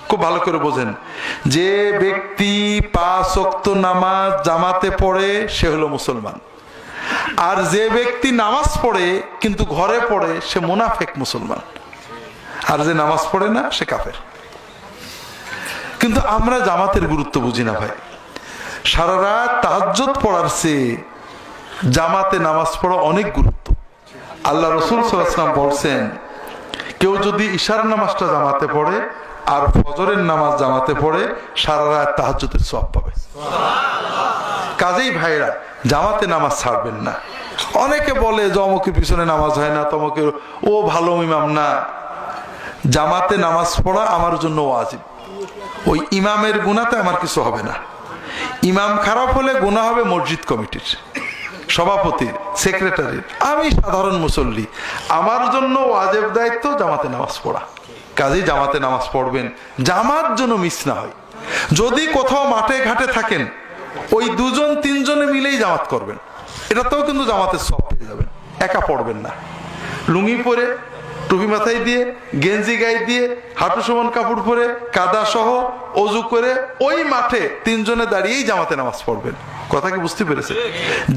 খুব ভালো করে বোঝেন, যে ব্যক্তি 5 ওয়াক্ত নামাজ জামাতে পড়ে সে হলো মুসলমান, আর যে ব্যক্তি নামাজ পড়ে কিন্তু ঘরে পড়ে সে মুনাফিক মুসলমান, আর যে নামাজ পড়ে না সে কাফের। কিন্তু আমরা জামাতের গুরুত্ব বুঝি না ভাই। সারা রাত তাহাজ্জুদ পড়ার চেয়ে জামাতে নামাজ পড়া অনেক গুরুত্ব। আল্লাহ রাসূল সাল্লাল্লাহু আলাইহি ওয়াসাল্লাম বলছেন, কেউ যদি ইশার নামাজটা জামাতে পড়ে আর ফজরের নামাজ জামাতে পড়ে সারা রাত তাহাজ্জুদের সওয়াব পাবে। কাজেই ভাইরা জামাতে নামাজ ছাড়বেন না। অনেকে বলে যে অমুকের পিছনে নামাজ হয় না, তমকে ও ভালো ইমাম না। জামাতে নামাজ পড়া আমার জন্য ওয়াজিব। ওই ইমামের গুনাহতে আমার কিছু হবে না। ইমাম খারাপ হলে গুনাহ হবে মসজিদ কমিটির, সভাপতির, সেক্রেটারির। আমি সাধারণ মুসল্লি, আমার জন্য ওয়াজিব দায়িত্ব জামাতে নামাজ পড়া। কাজেই জামাতে নামাজ পড়বেন, জামাত যেন মিস না হয়। যদি কোথাও মাঠে ঘাটে থাকেন, ওই 2-3 জনে মিলেই জামাত করবেন, এটাতেও কিন্তু জামাতের সওয়াব পেয়ে যাবেন। একা পড়বেন না। লুঙ্গি পরে, টুপি মাথায় দিয়ে, গেঞ্জি গায়ে দিয়ে, হাঁটু সমান কাপড় পরে, কাদা সহ ওযু করে ওই মাঠে 3 জনে দাঁড়িয়েই জামাতে নামাজ পড়বেন। কথা কি বুঝতে পেরেছে?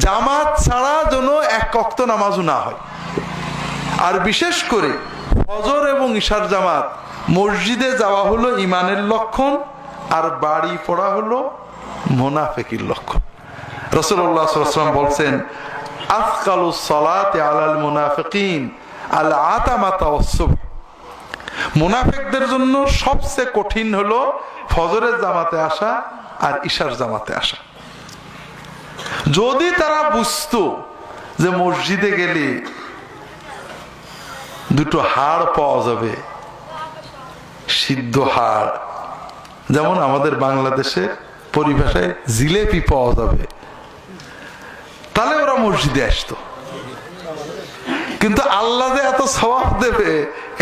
জামাত ছাড়া যেন এক ওয়াক্ত নামাজও না হয়। আর বিশেষ করে ফজর এবং ইশার জামাত, মসজিদে যাওয়া হলো ঈমানের লক্ষণ, আর বাড়ি পড়া হলো মুনাফিকের লক্ষণ। রাসূলুল্লাহ সাল্লাল্লাহু আলাইহি ওয়াসাল্লাম বলছেন, আফকালুস সালাতি আলাল মুনাফিকিন আল আতামাতা ওয়াস সুবহ। মুনাফিকদের জন্য সবচেয়ে কঠিন হলো ফজরের জামাতে আসা আর ইশার জামাতে আসা। যদি তারা বুঝতো যে মসজিদে গেলে 2টো হাড় পাওয়া যাবে, সিদ্ধ হাড়, যেমন আমাদের বাংলাদেশে পরিভাষায় জিলেপি পাওয়া যাবে, তাহলে ওরা মসজিদে আসতো। কিন্তু আল্লাহ যে এত সওয়াব দেবে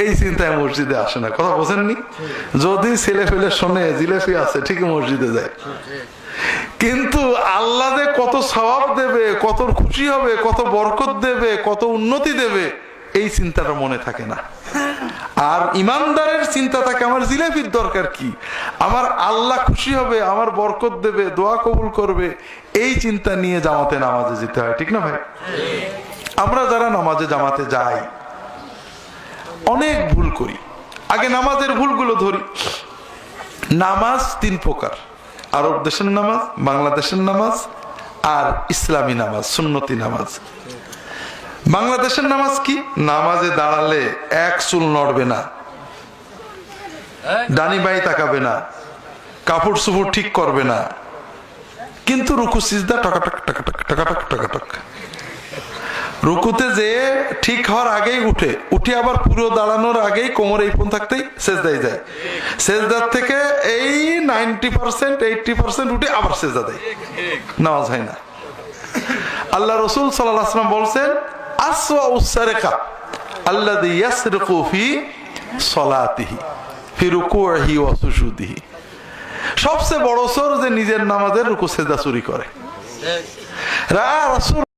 এই চিন্তায় মসজিদে আসে না। কথা বোঝেননি? যদি ছেলে ফেলে শোনে জিলেপি আছে, ঠিকই মসজিদে যায়। কিন্তু আল্লাহ যে কত সওয়াব দেবে, কত খুশি হবে, কত বরকত দেবে, কত উন্নতি দেবে, এই চিন্তাটা মনে থাকে না। আর ইমানদারের চিন্তা থাকে আমার জিলাপির দরকার কি, আমার আল্লাহ খুশি হবে, আমার বরকত দেবে, দোয়া কবুল করবে, এই চিন্তা নিয়ে জামাতে নামাজে যেতে হয়। ঠিক না ভাই? আমরা যারা নামাজে জামাতে যাই অনেক ভুল করি। আগে নামাজের ভুলগুলো ধরি। নামাজ 3 প্রকার: আরব দেশের নামাজ, বাংলাদেশের নামাজ, আর ইসলামী নামাজ, সুন্নতি নামাজ। বাংলাদেশের নামাজ কি? নামাজে দাঁড়ালে 1 চুল নড়বে না, ডানি বাই তাকাবে না, কাপড় চোপড় ঠিক করবে না, কিন্তু রুকু সিজদা টাকাটাক টাকাটাক টাকাটাক টাকাটাক। রুকুতে যে ঠিক হওয়ার আগেই উঠে আবার পুরো দাঁড়ানোর আগেই কোমর এই ফোন থাকতেই সেজদায় যায়। সেজদার থেকে এই 90% 80% উঠে আবার সেজদা দেয়। নামাজ হয় না। আল্লাহ রাসূল সাল্লাল্লাহু আলাইহি ওয়াসাল্লাম বলছেন, আসওয়াউস সারিকা আল্লাযী ইয়াসরিকু ফি সালাতিহি ফি রুকুইহি ওয়া সুজুদিহি। সবচেয়ে বড় চোর যে নিজের নামাজের রুকু সেজদা চুরি করে। রাসূল